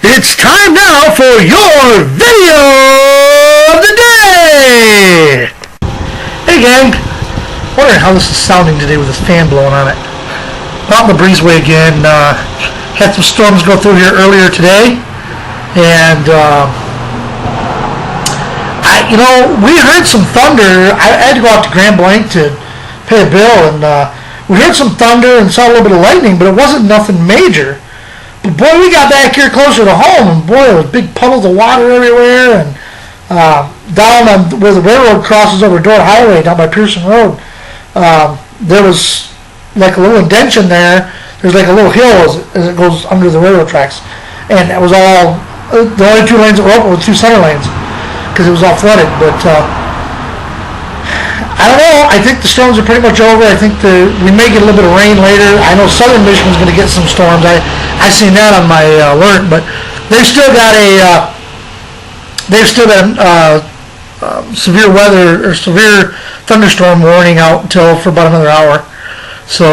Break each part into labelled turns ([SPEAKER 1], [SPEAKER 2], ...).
[SPEAKER 1] It's time now for your video of the day! Hey gang, wondering how this is sounding today with this fan blowing on it. Out in the breezeway again, had some storms go through here earlier today, and we heard some thunder. I had to go out to Grand Blanc to pay a bill, and we heard some thunder and saw a little bit of lightning, but it wasn't nothing major. But boy, we got back here closer to home, and boy, there was big puddles of water everywhere, and down on where the railroad crosses over Dorr Highway, down by Pearson Road, there was like a little indention there. There's like a little hill as it goes under the railroad tracks, and it was all, the only two lanes that were open were two center lanes, because it was all flooded. But I don't know. I think the storms are pretty much over. I think we may get a little bit of rain later. I know southern Michigan's going to get some storms. I seen that on my alert, but they've still got severe weather or severe thunderstorm warning out for about another hour. So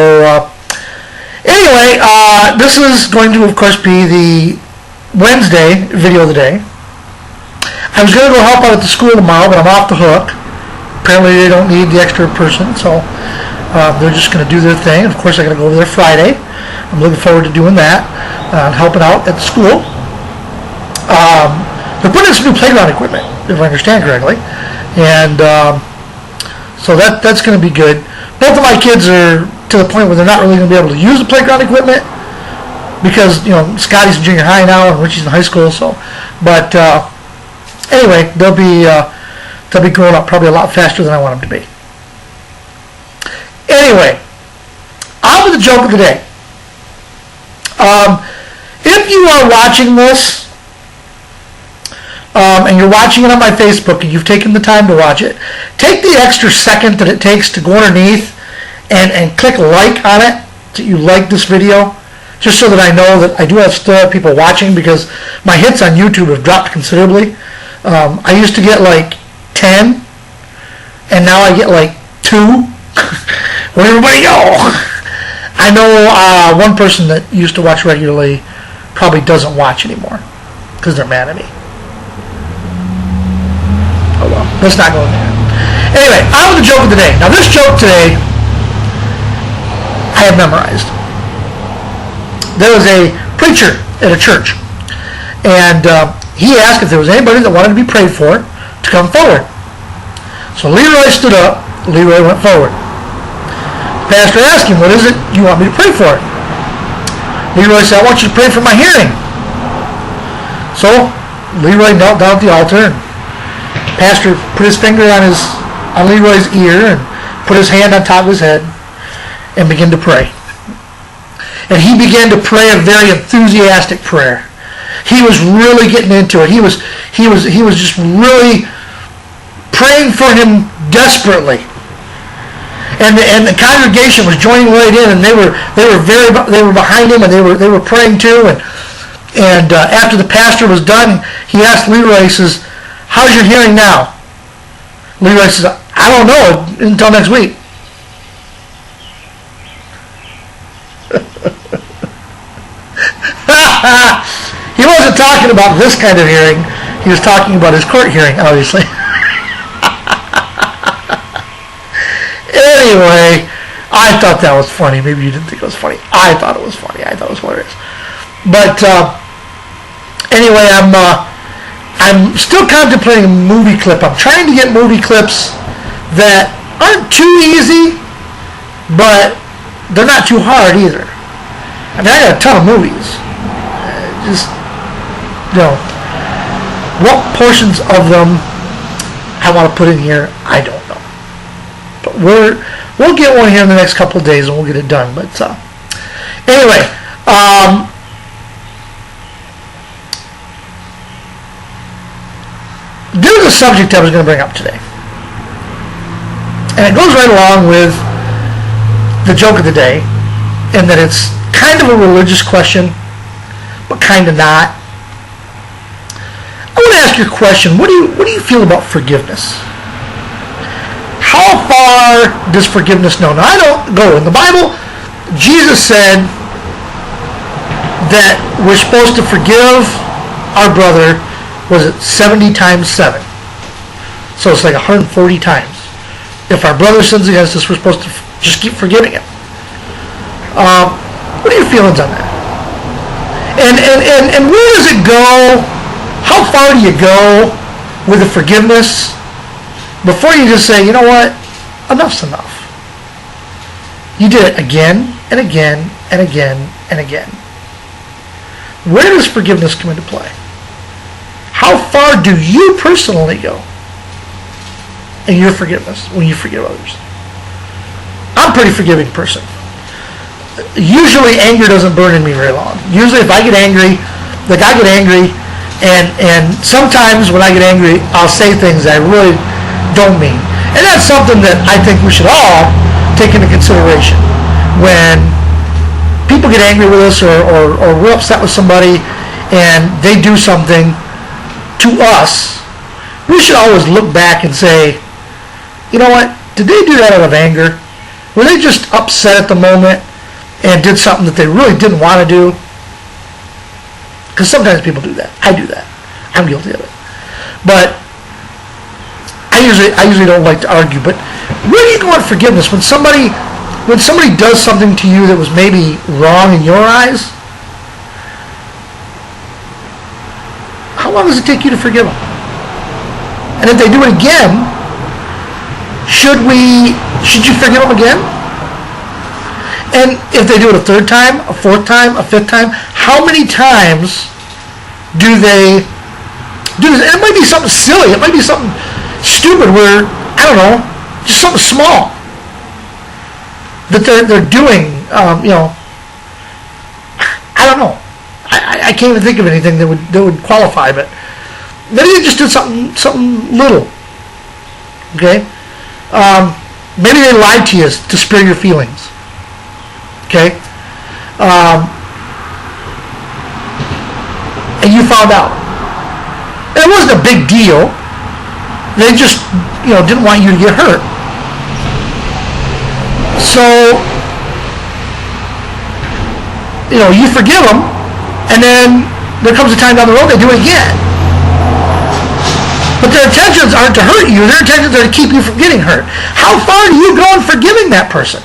[SPEAKER 1] anyway, this is going to of course be the Wednesday video of the day. I was going to go help out at the school tomorrow, but I'm off the hook. Apparently they don't need the extra person, so they're just going to do their thing. Of course, I got to go over there Friday. I'm looking forward to doing that and helping out at the school. They're putting in some new playground equipment, if I understand correctly, and so that's going to be good. Both of my kids are to the point where they're not really going to be able to use the playground equipment because Scotty's in junior high now and Richie's in high school. So, but anyway, they'll be growing up probably a lot faster than I want them to be. Anyway, on with the joke of the day. If you are watching this, and you're watching it on my Facebook, and you've taken the time to watch it, take the extra second that it takes to go underneath and click like on it, that you like this video, just so that I know that I do still have people watching, because my hits on YouTube have dropped considerably. I used to get like 10, and now I get like 2. Where'd everybody go? I know one person that used to watch regularly probably doesn't watch anymore because they're mad at me. Oh well, let's not go there. Anyway, on with the joke of the day. Now this joke today I have memorized. There was a preacher at a church, and he asked if there was anybody that wanted to be prayed for to come forward. So Leroy stood up. Leroy went forward. The pastor asked him, "What is it you want me to pray for?" Leroy said, "I want you to pray for my hearing." So Leroy knelt down at the altar, and the pastor put his finger on Leroy's ear and put his hand on top of his head and began to pray. And he began to pray a very enthusiastic prayer. He was really getting into it. He was just really praying for him desperately. And the congregation was joining right in, and they were behind him, and they were praying too. And after the pastor was done, he asked Leroy, he says, "How's your hearing now?" Leroy says, "I don't know until next week." He wasn't talking about this kind of hearing. He was talking about his court hearing, obviously. Anyway, I thought that was funny. Maybe you didn't think it was funny. I thought it was funny. I thought it was hilarious. But anyway, I'm still contemplating a movie clip. I'm trying to get movie clips that aren't too easy, but they're not too hard either. I mean, I got a ton of movies. What portions of them I want to put in here, I don't know. But we'll get one here in the next couple of days, and we'll get it done. But anyway, due to the subject I was going to bring up today, and it goes right along with the joke of the day, in that it's kind of a religious question, but kind of not. I want to ask you a question. What do you feel about forgiveness? How far does forgiveness go? Now, I don't go. In the Bible, Jesus said that we're supposed to forgive our brother, was it 70 times 7? So it's like 140 times. If our brother sins against us, we're supposed to just keep forgiving him. What are your feelings on that? And where does it go? How far do you go with the forgiveness before you just say, you know what, enough's enough? You did it again and again and again and again. Where does forgiveness come into play? How far do you personally go in your forgiveness when you forgive others? I'm a pretty forgiving person. Usually anger doesn't burn in me very long. Usually if I get angry, like I get angry, and sometimes when I get angry, I'll say things I really don't mean. And that's something that I think we should all take into consideration. When people get angry with us or we're upset with somebody and they do something to us, we should always look back and say, you know what, did they do that out of anger? Were they just upset at the moment and did something that they really didn't want to do? Because sometimes people do that. I do that. I'm guilty of it. But I usually don't like to argue. But where do you go on forgiveness when somebody does something to you that was maybe wrong in your eyes? How long does it take you to forgive them? And if they do it again, should you forgive them again? And if they do it a third time, a fourth time, a fifth time, how many times do they do this? And it might be something silly. It might be something stupid where, I don't know, just something small that they're doing, I don't know. I can't even think of anything that would qualify, but maybe they just did something little. Okay? Maybe they lied to you to spare your feelings. Okay? And you found out. And it wasn't a big deal. They just, didn't want you to get hurt. So, you forgive them, and then there comes a time down the road they do it again. But their intentions aren't to hurt you. Their intentions are to keep you from getting hurt. How far do you go in forgiving that person?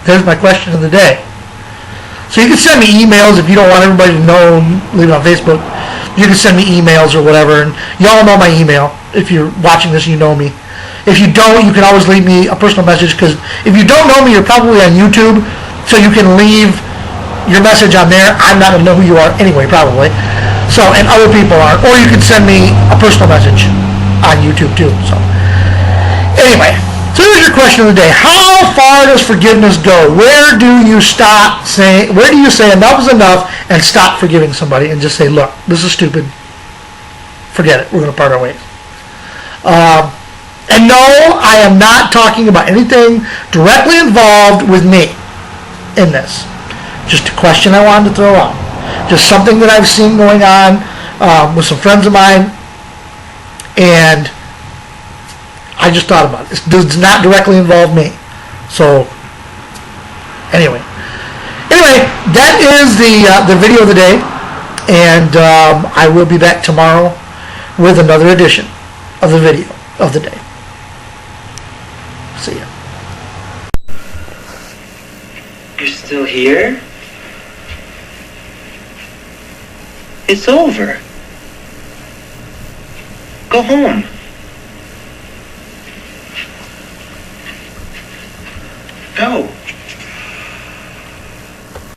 [SPEAKER 1] There's my question of the day. So you can send me emails if you don't want everybody to know, leave it on Facebook. You can send me emails or whatever, and y'all know my email. If you're watching this, you know me. If you don't, you can always leave me a personal message, because if you don't know me, you're probably on YouTube, so you can leave your message on there. I'm not going to know who you are anyway, probably. So, and other people aren't. Or you can send me a personal message on YouTube too. So, anyway. So here's your question of the day. How far does forgiveness go? Where do you say enough is enough and stop forgiving somebody and just say, look, this is stupid. Forget it. We're going to part our ways. And no, I am not talking about anything directly involved with me in this. Just a question I wanted to throw out. Just something that I've seen going on with some friends of mine, and I just thought about it. It does not directly involve me. So, anyway, that is the video of the day, and I will be back tomorrow with another edition of the video of the day. See ya.
[SPEAKER 2] You're still here? It's over. Go home. Go.